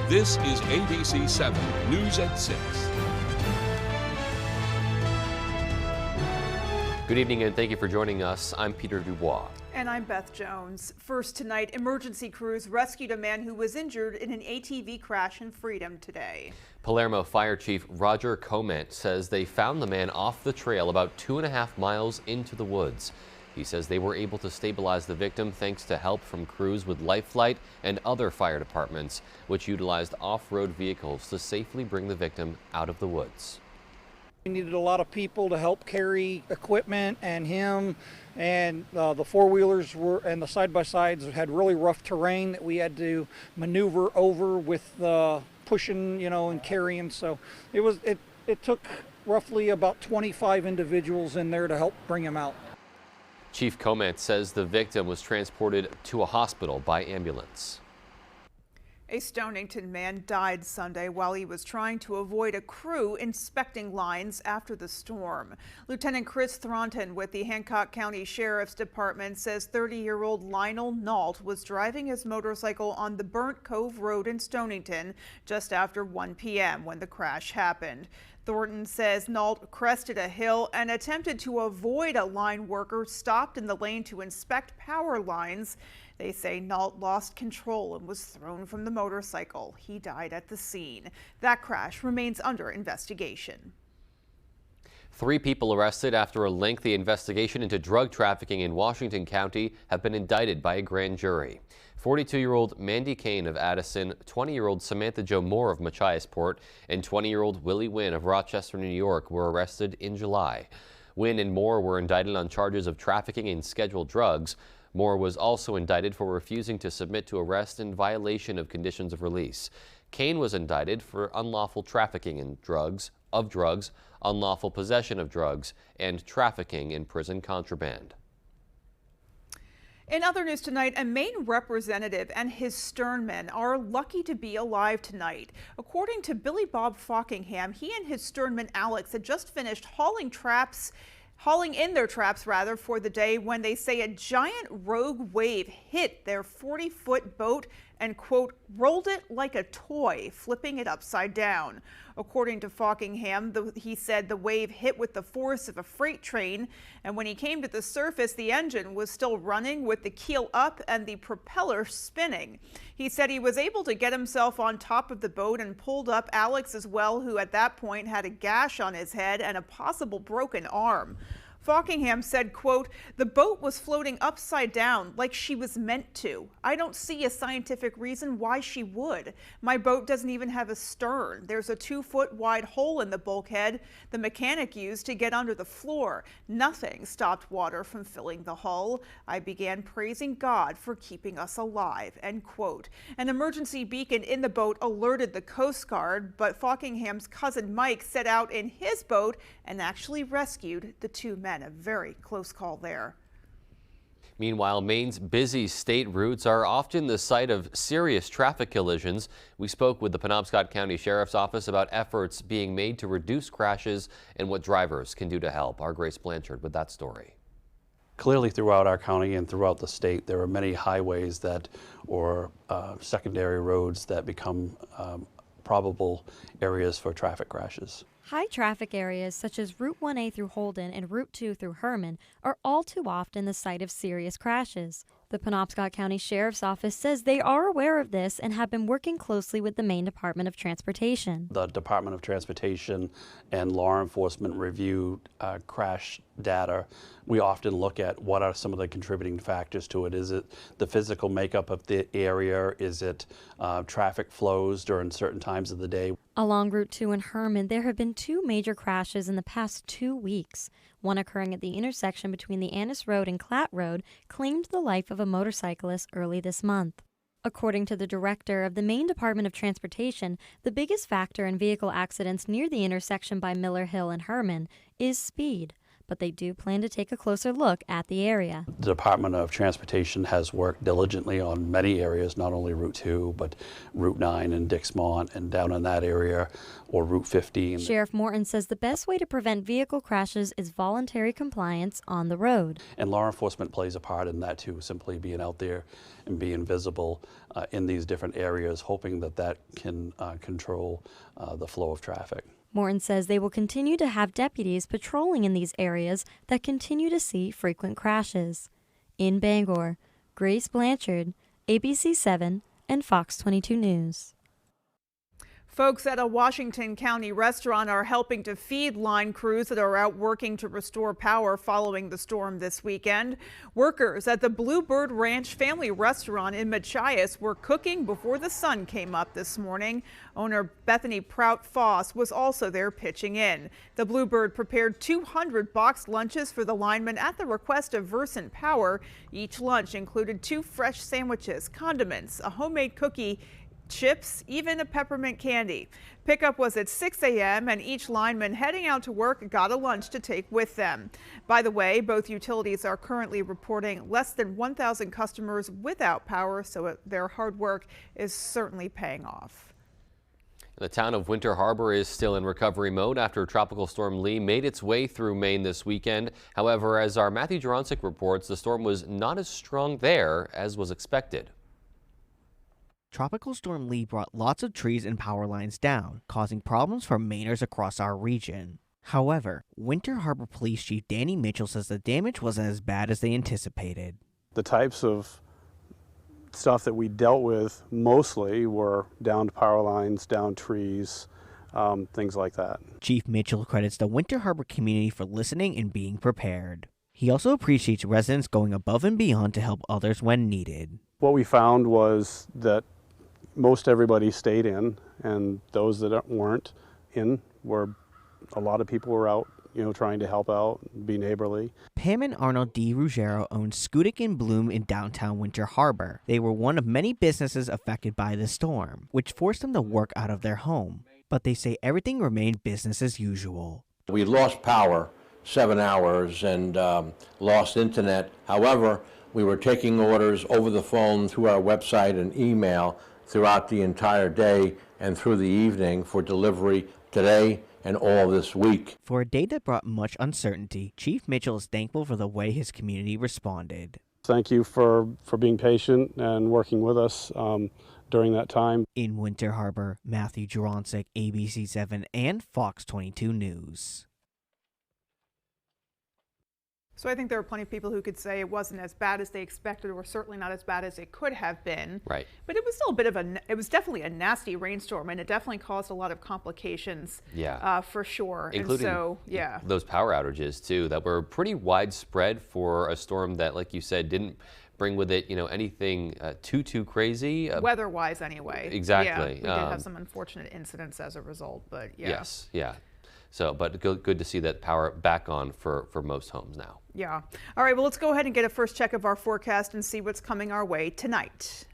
This is ABC 7 News at 6. Good evening and thank you for joining us. I'm Peter Dubois. And I'm Beth Jones. First tonight, emergency crews rescued a man who was injured in an ATV crash in Freedom today. Palermo Fire Chief Roger Coment says they found the man off the trail about 2.5 miles into the woods. He says they were able to stabilize the victim thanks to help from crews with Life Flight and other fire departments, which utilized off-road vehicles to safely bring the victim out of the woods. We needed a lot of people to help carry equipment and him, and the four-wheelers and the side-by-sides had really rough terrain that we had to maneuver over with pushing, and carrying. So it took roughly about 25 individuals in there to help bring him out. Chief Coment says the victim was transported to a hospital by ambulance. A Stonington man died Sunday while he was trying to avoid a crew inspecting lines after the storm. Lieutenant Chris Thronton with the Hancock County Sheriff's Department says 30-year-old Lionel Nault was driving his motorcycle on the Burnt Cove Road in Stonington just after 1 p.m. when the crash happened. Thornton says Nault crested a hill and attempted to avoid a line worker stopped in the lane to inspect power lines. They say Nault lost control and was thrown from the motorcycle. He died at the scene. That crash remains under investigation. 3 people arrested after a lengthy investigation into drug trafficking in Washington County have been indicted by a grand jury. 42-year-old Mandy Kane of Addison, 20-year-old Samantha Jo Moore of Machiasport, and 20-year-old Willie Wynn of Rochester, New York were arrested in July. Wynn and Moore were indicted on charges of trafficking in scheduled drugs. Moore was also indicted for refusing to submit to arrest in violation of conditions of release. Kane was indicted for unlawful trafficking in drugs, unlawful possession of drugs, and trafficking in prison contraband. In other news tonight, a Maine representative and his sternmen are lucky to be alive tonight. According to Billy Bob Fockingham, he and his sternman Alex had just finished hauling in their traps for the day when they say a giant rogue wave hit their 40-foot boat and, quote, rolled it like a toy, flipping it upside down. According to Fockingham, he said the wave hit with the force of a freight train, and when he came to the surface, the engine was still running with the keel up and the propeller spinning. He said he was able to get himself on top of the boat and pulled up Alex as well, who at that point had a gash on his head and a possible broken arm. Fockingham said, quote, the boat was floating upside down like she was meant to. I don't see a scientific reason why she would. My boat doesn't even have a stern. There's a 2-foot wide hole in the bulkhead the mechanic used to get under the floor. Nothing stopped water from filling the hull. I began praising God for keeping us alive, end quote. An emergency beacon in the boat alerted the Coast Guard, but Fockingham's cousin Mike set out in his boat and actually rescued the 2 men. A very close call there. Meanwhile, Maine's busy state routes are often the site of serious traffic collisions. We spoke with the Penobscot County Sheriff's Office about efforts being made to reduce crashes and what drivers can do to help. Our Grace Blanchard with that story. Clearly throughout our county and throughout the state, there are many highways or secondary roads that become probable areas for traffic crashes. High traffic areas such as Route 1A through Holden and Route 2 through Herman are all too often the site of serious crashes. The Penobscot County Sheriff's Office says they are aware of this and have been working closely with the Maine Department of Transportation. The Department of Transportation and law enforcement review crash data. We often look at what are some of the contributing factors to it. Is it the physical makeup of the area? Is it traffic flows during certain times of the day? Along Route 2 in Herman, there have been 2 major crashes in the past 2 weeks. One occurring at the intersection between the Annis Road and Clatt Road claimed the life of a motorcyclist early this month. According to the director of the Maine Department of Transportation, the biggest factor in vehicle accidents near the intersection by Miller Hill and Herman is speed. but they do plan to take a closer look at the area. The Department of Transportation has worked diligently on many areas, not only Route 2, but Route 9 and Dixmont and down in that area, or Route 15. Sheriff Morton says the best way to prevent vehicle crashes is voluntary compliance on the road. And law enforcement plays a part in that too, simply being out there and being visible in these different areas, hoping that that can control the flow of traffic. Morton says they will continue to have deputies patrolling in these areas that continue to see frequent crashes. In Bangor, Grace Blanchard, ABC 7 and Fox 22 News. Folks at a Washington County restaurant are helping to feed line crews that are out working to restore power following the storm this weekend. Workers at the Bluebird Ranch Family Restaurant in Machias were cooking before the sun came up this morning. Owner Bethany Prout Foss was also there pitching in. The Bluebird prepared 200 boxed lunches for the linemen at the request of Versant Power. Each lunch included 2 fresh sandwiches, condiments, a homemade cookie, chips, even a peppermint candy. Pickup was at 6 a.m. and each lineman heading out to work got a lunch to take with them. By the way, both utilities are currently reporting less than 1,000 customers without power, so their hard work is certainly paying off. The town of Winter Harbor is still in recovery mode after Tropical Storm Lee made its way through Maine this weekend. However, as our Matthew Juroncic reports, the storm was not as strong there as was expected. Tropical Storm Lee brought lots of trees and power lines down, causing problems for Mainers across our region. However, Winter Harbor Police Chief Danny Mitchell says the damage wasn't as bad as they anticipated. The types of stuff that we dealt with mostly were downed power lines, downed trees, things like that. Chief Mitchell credits the Winter Harbor community for listening and being prepared. He also appreciates residents going above and beyond to help others when needed. What we found was that most everybody stayed in, and those that weren't in a lot of people were out, trying to help out, be neighborly. Pam and Arnold D. Ruggiero owned Scudic and Bloom in downtown Winter Harbor. They were one of many businesses affected by the storm, which forced them to work out of their home. But they say everything remained business as usual. We lost power 7 hours and lost internet. However, we were taking orders over the phone, through our website and email throughout the entire day and through the evening for delivery today and all this week. For a day that brought much uncertainty, Chief Mitchell is thankful for the way his community responded. Thank you for being patient and working with us during that time. In Winter Harbor, Matthew Juroncic, ABC 7 and Fox 22 News. So I think there are plenty of people who could say it wasn't as bad as they expected, or certainly not as bad as it could have been. Right. But it was still it was definitely a nasty rainstorm, and it definitely caused a lot of complications. Yeah. For sure. Including and so, yeah. those power outages too that were pretty widespread for a storm that, like you said, didn't bring with it, anything too crazy. Weather-wise, anyway. Exactly. Yeah, we did have some unfortunate incidents as a result, but yeah. Yes. Yeah. So, but good to see that power back on for most homes now. Yeah. All right, well, let's go ahead and get a first check of our forecast and see what's coming our way tonight.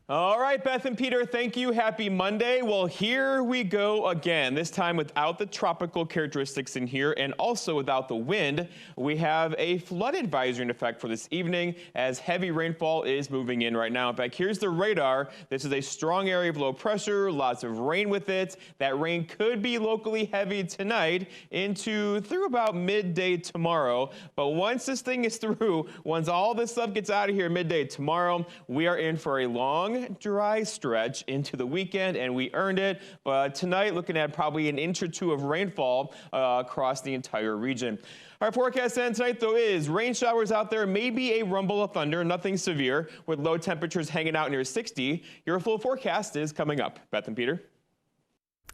All right, Beth and Peter, thank you. Happy Monday. Well, here we go again, this time without the tropical characteristics in here and also without the wind. We have a flood advisory in effect for this evening as heavy rainfall is moving in right now. In fact, here's the radar. This is a strong area of low pressure, lots of rain with it. That rain could be locally heavy tonight through about midday tomorrow. But once this thing is through, once all this stuff gets out of here midday tomorrow, we are in for a long, dry stretch into the weekend, and we earned it. But tonight, looking at probably an inch or two of rainfall across the entire region. Our forecast then tonight, though, is rain showers out there, maybe a rumble of thunder, nothing severe, with low temperatures hanging out near 60. Your full forecast is coming up. Beth and Peter.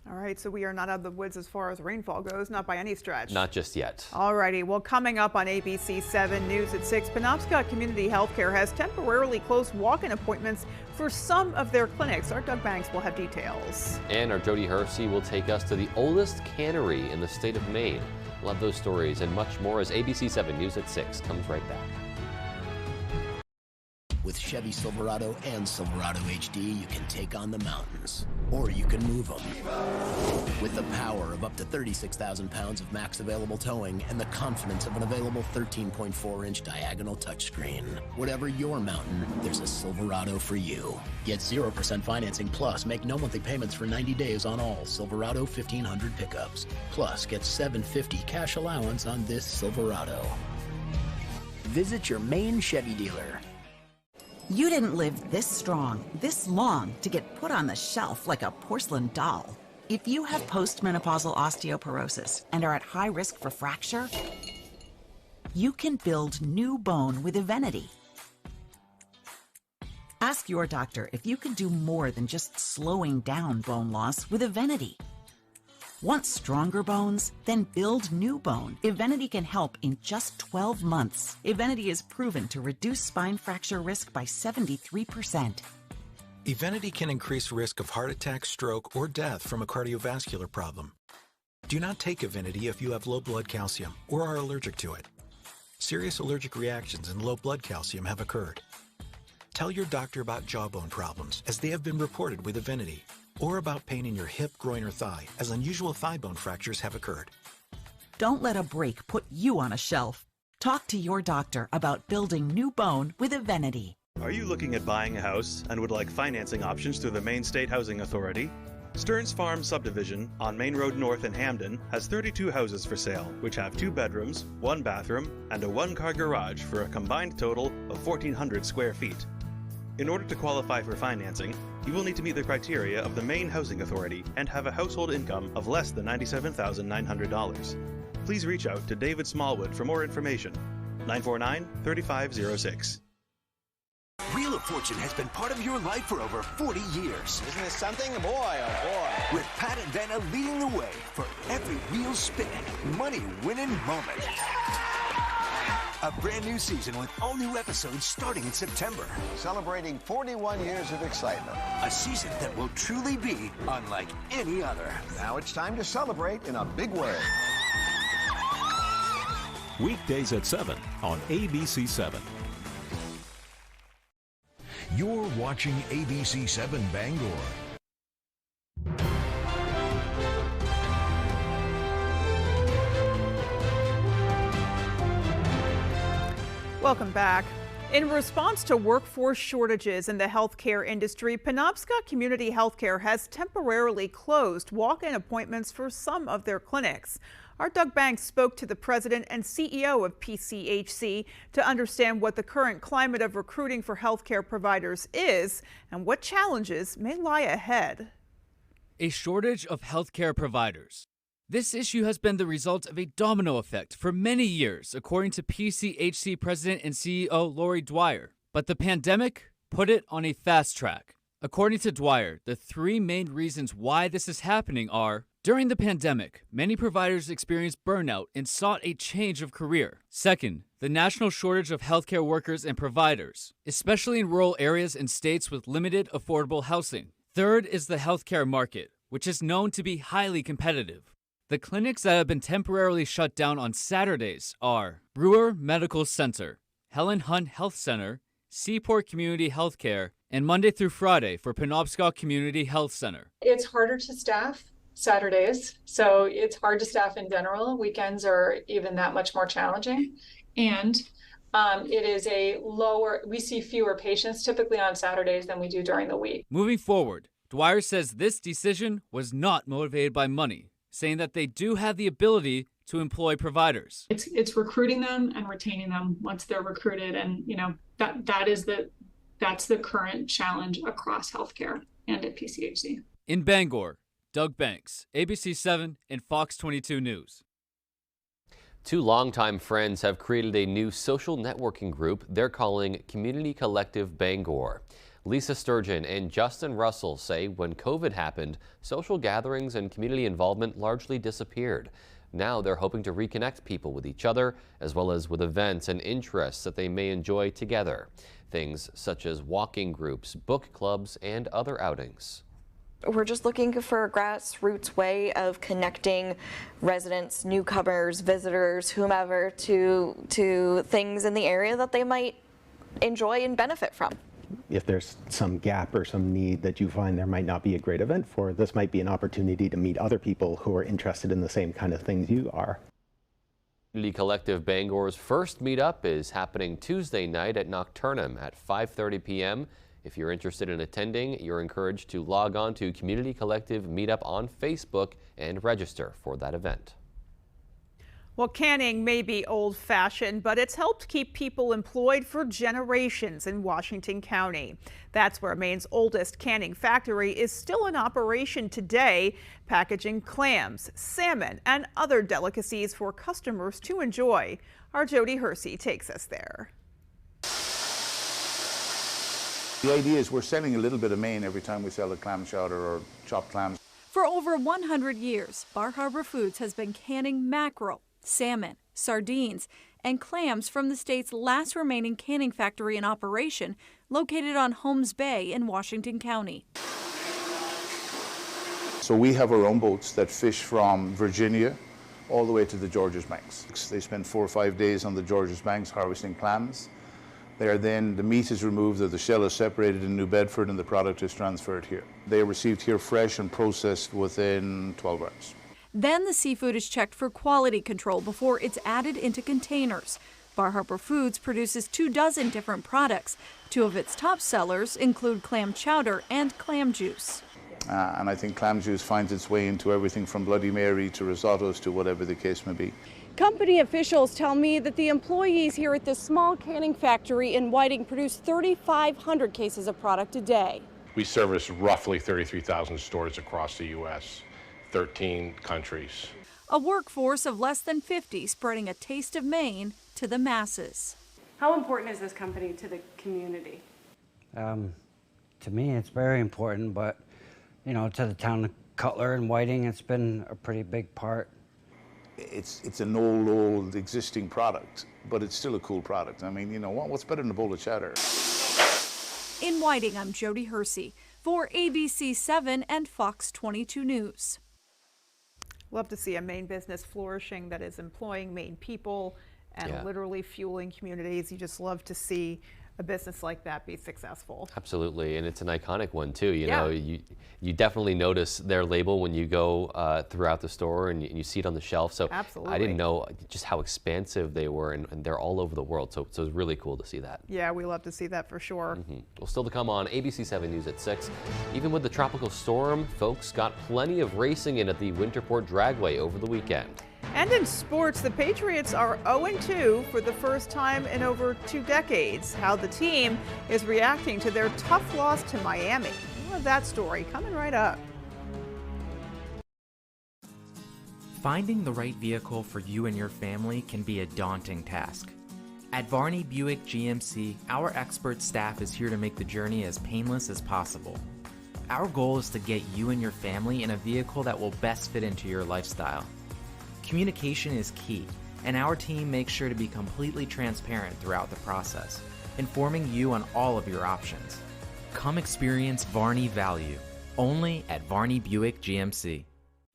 All right, so we are not out of the woods as far as rainfall goes, not by any stretch. Not just yet. All righty, well, coming up on ABC 7 News at 6, Penobscot Community Healthcare has temporarily closed walk-in appointments for some of their clinics. Our Doug Banks will have details. And our Jody Hersey will take us to the oldest cannery in the state of Maine. We'll have those stories and much more as ABC 7 News at 6 comes right back. With Chevy Silverado and Silverado HD, you can take on the mountains, or you can move them. With the power of up to 36,000 pounds of max available towing and the confidence of an available 13.4-inch diagonal touchscreen. Whatever your mountain, there's a Silverado for you. Get 0% financing plus make no monthly payments for 90 days on all Silverado 1500 pickups. Plus, get $750 cash allowance on this Silverado. Visit your main Chevy dealer. You didn't live this strong, this long, to get put on the shelf like a porcelain doll. If you have postmenopausal osteoporosis and are at high risk for fracture, you can build new bone with Evenity. Ask your doctor if you can do more than just slowing down bone loss with Evenity. Want stronger bones? Then build new bone. Evenity can help in just 12 months. Evenity is proven to reduce spine fracture risk by 73%. Evenity can increase risk of heart attack, stroke, or death from a cardiovascular problem. Do not take Evenity if you have low blood calcium or are allergic to it. Serious allergic reactions and low blood calcium have occurred. Tell your doctor about jawbone problems, as they have been reported with Evenity, or about pain in your hip, groin, or thigh, as unusual thigh bone fractures have occurred. Don't let a break put you on a shelf. Talk to your doctor about building new bone with Evenity. Are you looking at buying a house and would like financing options through the Maine State Housing Authority? Stearns Farm Subdivision on Main Road North in Hamden has 32 houses for sale, which have 2 bedrooms, 1 bathroom, and a 1-car garage for a combined total of 1,400 square feet. In order to qualify for financing, you will need to meet the criteria of the Maine Housing Authority and have a household income of less than $97,900. Please reach out to David Smallwood for more information. 949-3506. Wheel of Fortune has been part of your life for over 40 years. Isn't this something? Boy, oh boy. With Pat and Vanna leading the way for every wheel spinning, money-winning moment. A brand new season with all new episodes starting in September. Celebrating 41 years of excitement. A season that will truly be unlike any other. Now it's time to celebrate in a big way. Weekdays at 7 on ABC 7. You're watching ABC 7 Bangor. Welcome back. In response to workforce shortages in the healthcare industry, Penobscot Community Healthcare has temporarily closed walk-in appointments for some of their clinics. Our Doug Banks spoke to the president and CEO of PCHC to understand what the current climate of recruiting for healthcare providers is and what challenges may lie ahead. A shortage of healthcare providers. This issue has been the result of a domino effect for many years, according to PCHC President and CEO Lori Dwyer. But the pandemic put it on a fast track. According to Dwyer, the 3 main reasons why this is happening are: during the pandemic, many providers experienced burnout and sought a change of career. Second, the national shortage of healthcare workers and providers, especially in rural areas and states with limited affordable housing. Third is the healthcare market, which is known to be highly competitive. The clinics that have been temporarily shut down on Saturdays are Brewer Medical Center, Helen Hunt Health Center, Seaport Community Healthcare, and Monday through Friday for Penobscot Community Health Center. It's harder to staff Saturdays, so it's hard to staff in general. Weekends are even that much more challenging. And it is we see fewer patients typically on Saturdays than we do during the week. Moving forward, Dwyer says this decision was not motivated by money, saying that they do have the ability to employ providers. It's recruiting them and retaining them once they're recruited, and that's the current challenge across healthcare and at PCHC. In Bangor, Doug Banks, ABC 7 and Fox 22 News. 2 longtime friends have created a new social networking group they're calling Community Collective Bangor. Lisa Sturgeon and Justin Russell say when COVID happened, social gatherings and community involvement largely disappeared. Now they're hoping to reconnect people with each other, as well as with events and interests that they may enjoy together. Things such as walking groups, book clubs, and other outings. We're just looking for a grassroots way of connecting residents, newcomers, visitors, whomever to things in the area that they might enjoy and benefit from. If there's some gap or some need that you find there might not be a great event for, this might be an opportunity to meet other people who are interested in the same kind of things you are. Community Collective Bangor's first meetup is happening Tuesday night at Nocturnum at 5:30 p.m. If you're interested in attending, you're encouraged to log on to Community Collective Meetup on Facebook and register for that event. Well, canning may be old-fashioned, but it's helped keep people employed for generations in Washington County. That's where Maine's oldest canning factory is still in operation today, packaging clams, salmon, and other delicacies for customers to enjoy. Our Jody Hersey takes us there. The idea is we're selling a little bit of Maine every time we sell a clam chowder or chopped clams. For over 100 years, Bar Harbor Foods has been canning mackerel, salmon, sardines, and clams from the state's last remaining canning factory in operation, located on Holmes Bay in Washington County. So we have our own boats that fish from Virginia all the way to the Georges Banks. They spend 4 or 5 days on the Georges Banks harvesting clams. The meat is removed, or the shell is separated in New Bedford, and the product is transferred here. They are received here fresh and processed within 12 hours. Then the seafood is checked for quality control before it's added into containers. Bar Harbor Foods produces 24 different products. 2 of its top sellers include clam chowder and clam juice. And I think clam juice finds its way into everything from Bloody Mary to risottos to whatever the case may be. Company officials tell me that the employees here at this small canning factory in Whiting produce 3,500 cases of product a day. We service roughly 33,000 stores across the U.S., 13 countries. A workforce of less than 50 spreading a taste of Maine to the masses. How important is this company to the community? To me, it's very important, but you know, to the town of Cutler and Whiting, it's been a pretty big part. It's an old existing product, but it's still a cool product. I mean, you know, what's better than a bowl of cheddar? In Whiting, I'm Jody Hersey for ABC 7 and Fox 22 News. Love to see a Maine business flourishing that is employing Maine people and literally fueling communities. You just love to see a business like that be successful. Absolutely, and it's an iconic one too. You know, you definitely notice their label when you go throughout the store and you see it on the shelf. So absolutely. I didn't know just how expansive they were, and they're all over the world. So it's really cool to see that. Yeah, we love to see that for sure. Well, still to come on ABC 7 News at 6. Even with the tropical storm, folks got plenty of racing in at the Winterport Dragway over the weekend. And in sports, the Patriots are 0-2 for the first time in over 2 decades. How the team is reacting to their tough loss to Miami. More of that story coming right up. Finding the right vehicle for you and your family can be a daunting task. At Varney Buick GMC, our expert staff is here to make the journey as painless as possible. Our goal is to get you and your family in a vehicle that will best fit into your lifestyle. Communication is key, and our team makes sure to be completely transparent throughout the process, informing you on all of your options. Come experience Varney value, only at Varney Buick GMC.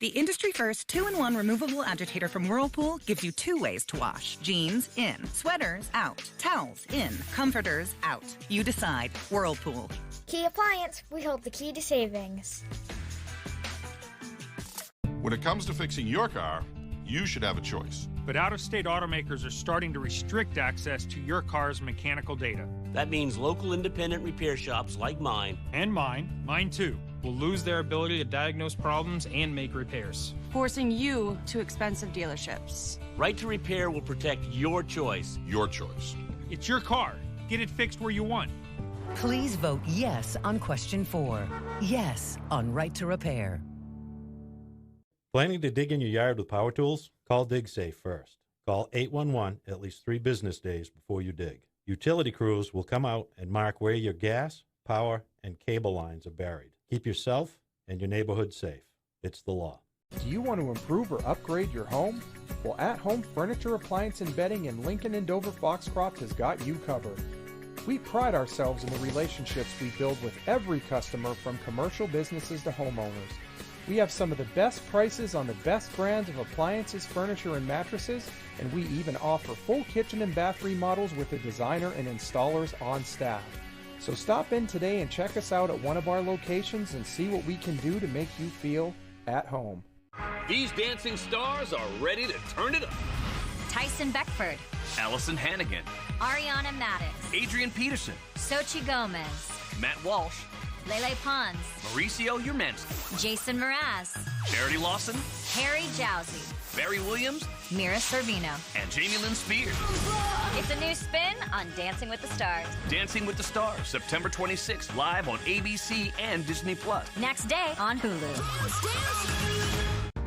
The industry-first 2-in-1 removable agitator from Whirlpool gives you 2 ways to wash. Jeans, in. Sweaters, out. Towels, in. Comforters, out. You decide. Whirlpool. Key Appliance, we hold the key to savings. When it comes to fixing your car, you should have a choice. But out-of-state automakers are starting to restrict access to your car's mechanical data. That means local independent repair shops like mine, and mine too, will lose their ability to diagnose problems and make repairs, forcing you to expensive dealerships. Right to Repair will protect your choice. Your choice. It's your car. Get it fixed where you want. Please vote yes on question 4. Yes on Right to Repair. Planning to dig in your yard with power tools? Call DigSafe first. Call 811 at least 3 business days before you dig. Utility crews will come out and mark where your gas, power, and cable lines are buried. Keep yourself and your neighborhood safe. It's the law. Do you want to improve or upgrade your home? Well, At Home Furniture, Appliance, and Bedding in Lincoln and Dover Foxcroft has got you covered. We pride ourselves in the relationships we build with every customer, from commercial businesses to homeowners. We have some of the best prices on the best brands of appliances, furniture, and mattresses, and we even offer full kitchen and bath remodels with a designer and installers on staff. So stop in today and check us out at one of our locations and see what we can do to make you feel at home. These dancing stars are ready to turn it up. Tyson Beckford, Allison Hannigan, Ariana Maddox, Adrian Peterson, Sochi Gomez, Matt Walsh, Lele Pons, Mauricio Yermansky, Jason Mraz, Charity Lawson, Harry Jowsey, Barry Williams, Mira Sorvino, and Jamie Lynn Spears. It's a new spin on Dancing with the Stars. Dancing with the Stars, September 26th, live on ABC and Disney+. Next day on Hulu.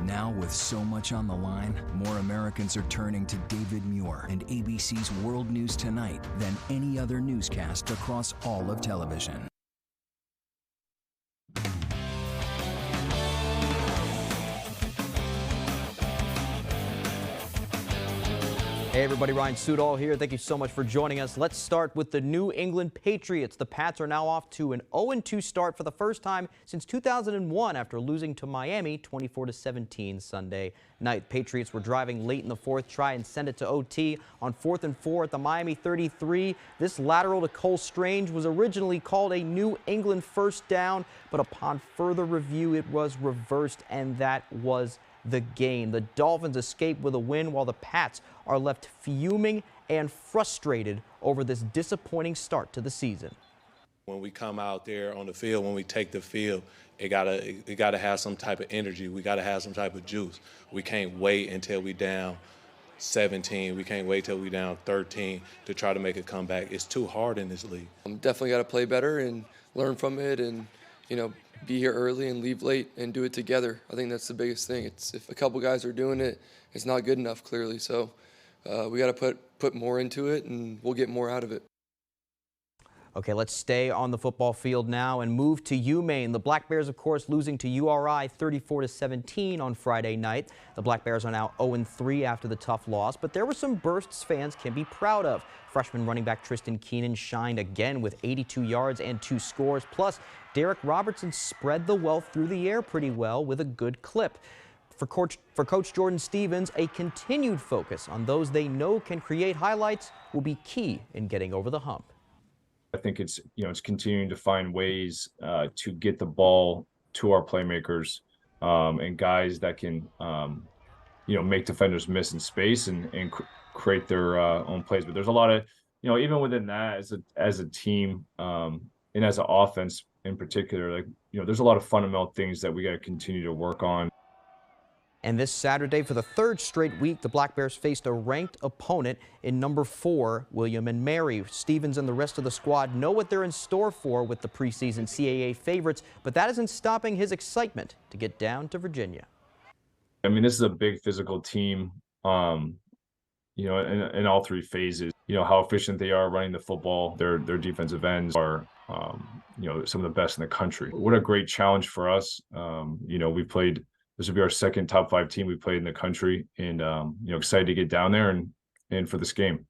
Now, with so much on the line, more Americans are turning to David Muir and ABC's World News Tonight than any other newscast across all of television. Hey everybody, Ryan Sudol here. Thank you so much for joining us. Let's start with the New England Patriots. The Pats are now off to an 0-2 start for the first time since 2001 after losing to Miami 24-17 Sunday night. Patriots were driving late in the fourth, try and send it to OT on 4th and 4 at the Miami 33. This lateral to Cole Strange was originally called a New England first down, but upon further review it was reversed, and that was the game. The Dolphins escape with a win while the Pats are left fuming and frustrated over this disappointing start to the season. When we come out there on the field, when we take the field, it gotta have some type of energy. We gotta have some type of juice. We can't wait until we down 17. We can't wait till we down 13 to try to make a comeback. It's too hard in this league. Definitely got to play better and learn from it, and be here early and leave late and do it together. I think that's the biggest thing. If a couple guys are doing it, it's not good enough, clearly. So we got to put more into it, and we'll get more out of it. Okay, let's stay on the football field now and move to UMaine. The Black Bears, of course, losing to URI 34-17 on Friday night. The Black Bears are now 0-3 after the tough loss, but there were some bursts fans can be proud of. Freshman running back Tristan Keenan shined again with 82 yards and 2 scores. Plus, Derek Robertson spread the wealth through the air pretty well with a good clip. For Coach Jordan Stevens, a continued focus on those they know can create highlights will be key in getting over the hump. I think it's continuing to find ways to get the ball to our playmakers and guys that can make defenders miss in space and create their own plays. But there's a lot of even within that as a team and as an offense in particular, there's a lot of fundamental things that we got to continue to work on. And this Saturday, for the third straight week, the Black Bears faced a ranked opponent in number 4, William and Mary. Stevens and the rest of the squad know what they're in store for with the preseason CAA favorites, but that isn't stopping his excitement to get down to Virginia. I mean, this is a big physical team, in all 3 phases. How efficient they are running the football. Their defensive ends are, some of the best in the country. What a great challenge for us. We played. This will be our second top 5 team we played in the country, and excited to get down there and for this game.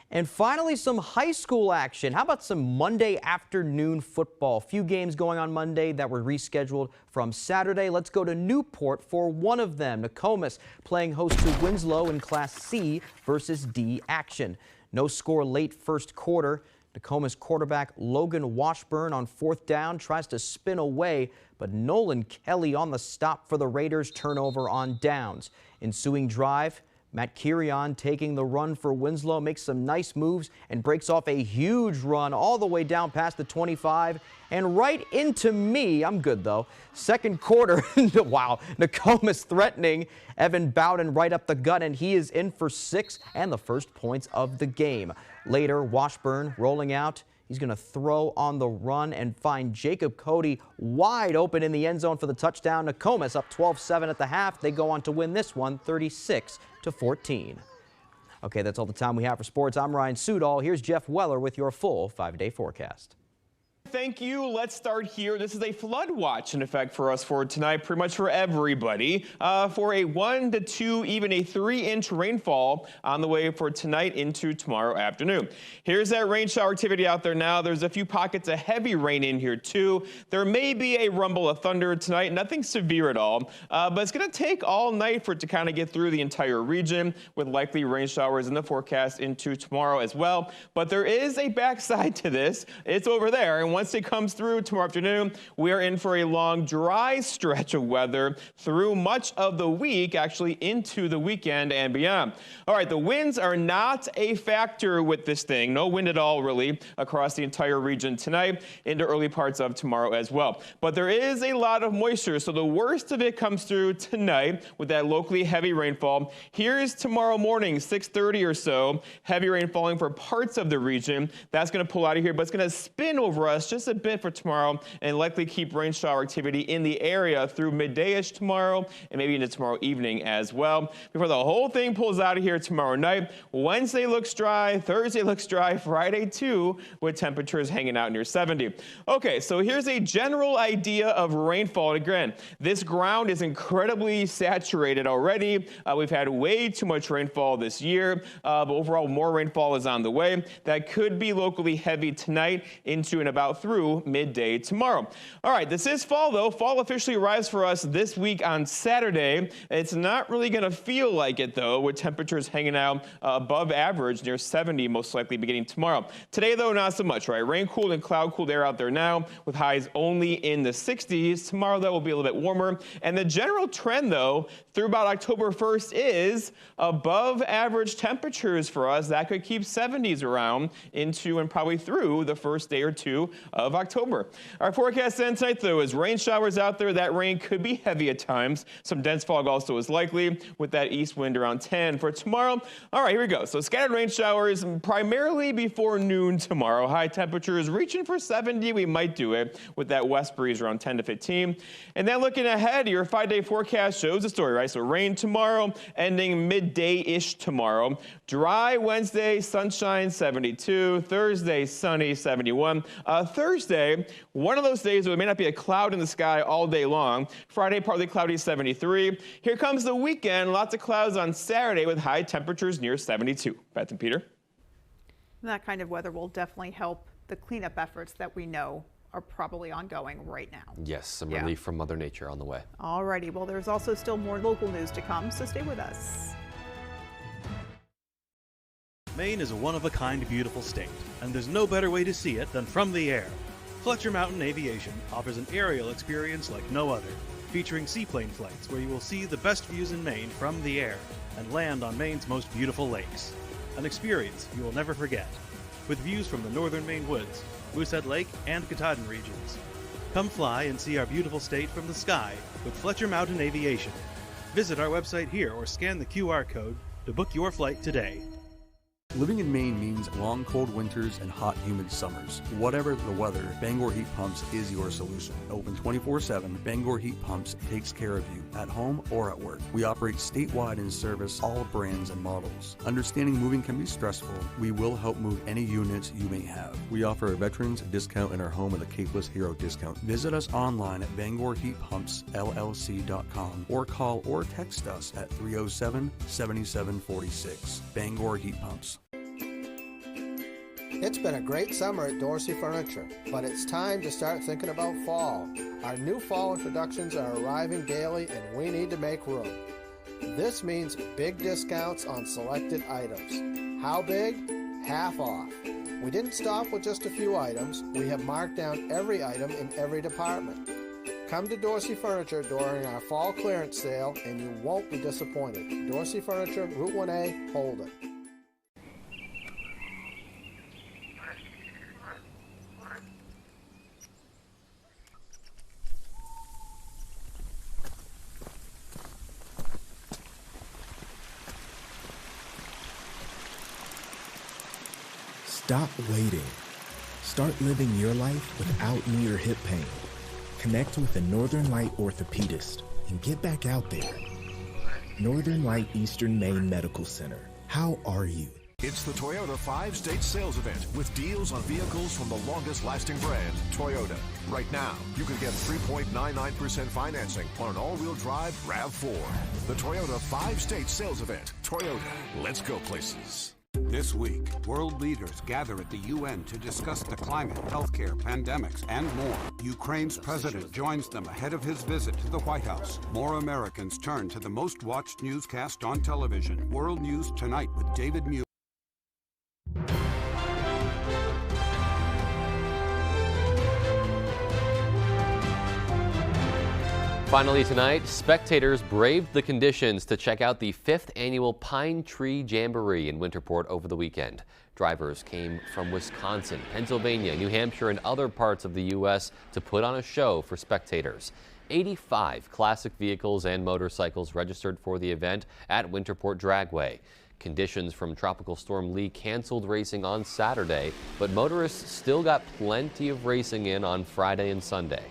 And finally, some high school action. How about some Monday afternoon football? A few games going on Monday that were rescheduled from Saturday. Let's go to Newport for one of them. Nokomis playing host to Winslow in Class C versus D action. No score late first quarter. Nokomis quarterback Logan Washburn on 4th down tries to spin away, but Nolan Kelly on the stop for the Raiders. Turnover on downs. Ensuing drive, Matt Kirion taking the run for Winslow, makes some nice moves and breaks off a huge run all the way down past the 25 and right into me. I'm good though. Second quarter, wow, Nokomis threatening Evan Bowden right up the gut, and he is in for 6 and the first points of the game. Later, Washburn rolling out. He's going to throw on the run and find Jacob Cody wide open in the end zone for the touchdown. Nokomis up 12-7 at the half. They go on to win this one 36-14. Okay, that's all the time we have for sports. I'm Ryan Sudol. Here's Jeff Weller with your full 5-day forecast. Thank you. Let's start here. This is a flood watch in effect for us for tonight, pretty much for everybody. For a 1 to 2, even a 3-inch rainfall on the way for tonight into tomorrow afternoon. Here's that rain shower activity out there now. There's a few pockets of heavy rain in here too. There may be a rumble of thunder tonight, nothing severe at all, but it's going to take all night for it to kind of get through the entire region with likely rain showers in the forecast into tomorrow as well. But there is a backside to this. It's over there, and once it comes through tomorrow afternoon, we are in for a long, dry stretch of weather through much of the week, actually into the weekend and beyond. All right, the winds are not a factor with this thing. No wind at all, really, across the entire region tonight into early parts of tomorrow as well. But there is a lot of moisture, so the worst of it comes through tonight with that locally heavy rainfall. Here's tomorrow morning, 6:30 or so, heavy rain falling for parts of the region. That's going to pull out of here, but it's going to spin over us just a bit for tomorrow and likely keep rain shower activity in the area through midday-ish tomorrow and maybe into tomorrow evening as well. Before the whole thing pulls out of here tomorrow night, Wednesday looks dry, Thursday looks dry, Friday too, with temperatures hanging out near 70. Okay, so here's a general idea of rainfall. And again, this ground is incredibly saturated already. We've had way too much rainfall this year, but overall more rainfall is on the way. That could be locally heavy tonight into and about through midday tomorrow. All right, this is fall though. Fall officially arrives for us this week on Saturday. It's not really going to feel like it though, with temperatures hanging out above average near 70 most likely beginning tomorrow. Today though, not so much, right? Rain cooled and cloud cooled air out there now with highs only in the 60s. Tomorrow though will be a little bit warmer. And the general trend though through about October 1st is above average temperatures for us. That could keep 70s around into and probably through the first day or two of October. Our forecast then tonight though is rain showers out there. That rain could be heavy at times. Some dense fog also is likely with that east wind around 10 for tomorrow. All right, here we go. So scattered rain showers primarily before noon tomorrow. High temperatures reaching for 70. We might do it with that west breeze around 10 to 15. And then looking ahead, your 5-day forecast shows the story, right? So rain tomorrow, ending midday-ish tomorrow. Dry Wednesday, sunshine 72. Thursday, sunny 71. Thursday, one of those days where there may not be a cloud in the sky all day long. Friday, partly cloudy 73. Here comes the weekend. Lots of clouds on Saturday with high temperatures near 72. Beth and Peter. That kind of weather will definitely help the cleanup efforts that we know are probably ongoing right now. Yes, some relief from Mother Nature on the way. Alrighty, well, there's also still more local news to come, so stay with us. Maine is a one-of-a-kind beautiful state, and there's no better way to see it than from the air. Fletcher Mountain Aviation offers an aerial experience like no other, featuring seaplane flights where you will see the best views in Maine from the air and land on Maine's most beautiful lakes. An experience you will never forget, with views from the northern Maine woods, Moosehead Lake, and Katahdin regions. Come fly and see our beautiful state from the sky with Fletcher Mountain Aviation. Visit our website here or scan the QR code to book your flight today. Living in Maine means long, cold winters and hot, humid summers. Whatever the weather, Bangor Heat Pumps is your solution. Open 24/7, Bangor Heat Pumps takes care of you at home or at work. We operate statewide and service all brands and models. Understanding moving can be stressful. We will help move any units you may have. We offer a veterans discount in our home with a Capeless Hero discount. Visit us online at BangorHeatPumpsLLC.com or call or text us at 307-7746. Bangor Heat Pumps. It's been a great summer at Dorsey Furniture, but it's time to start thinking about fall. Our new fall introductions are arriving daily and we need to make room. This means big discounts on selected items. How big? Half off. We didn't stop with just a few items. We have marked down every item in every department. Come to Dorsey Furniture during our fall clearance sale and you won't be disappointed. Dorsey Furniture, Route 1A, Holden. Stop waiting. Start living your life without knee or hip pain. Connect with a Northern Light orthopedist and get back out there. Northern Light Eastern Maine Medical Center. How are you? It's the Toyota 5-state sales event with deals on vehicles from the longest-lasting brand, Toyota. Right now, you can get 3.99% financing on an all-wheel drive RAV4. The Toyota 5-state sales event. Toyota, let's go places. This week, world leaders gather at the UN to discuss the climate, healthcare, pandemics, and more. Ukraine's president joins them ahead of his visit to the White House. More Americans turn to the most watched newscast on television. World News Tonight with David Muir. Finally tonight, spectators braved the conditions to check out the 5th annual Pine Tree Jamboree in Winterport over the weekend. Drivers came from Wisconsin, Pennsylvania, New Hampshire, and other parts of the U.S. to put on a show for spectators. 85 classic vehicles and motorcycles registered for the event at Winterport Dragway. Conditions from Tropical Storm Lee canceled racing on Saturday, but motorists still got plenty of racing in on Friday and Sunday.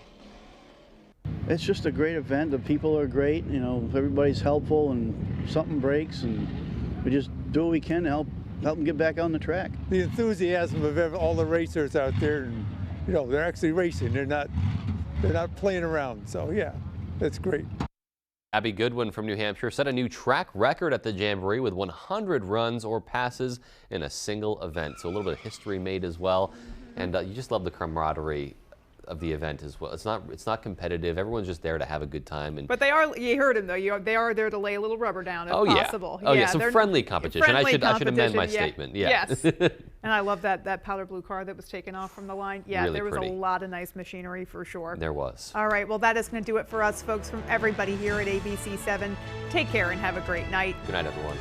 It's just a great event. The people are great. You know, everybody's helpful, and something breaks, and we just do what we can to help them get back on the track. The enthusiasm of all the racers out there, and you know, they're actually racing. They're not playing around. So yeah, that's great. Abby Goodwin from New Hampshire set a new track record at the Jamboree with 100 runs or passes in a single event. So a little bit of history made as well, and you just love the camaraderie of the event as well. It's not competitive. Everyone's just there to have a good time. But they are, you heard him though, they are there to lay a little rubber down if possible. Oh yeah, some friendly competition. I should amend my yeah. statement. Yeah. Yes. And I love that powder blue car that was taken off from the line. Yeah, really there was pretty. a lot of nice machinery for sure. There was. All right, well that is going to do it for us folks, from everybody here at ABC 7. Take care and have a great night. Good night, everyone.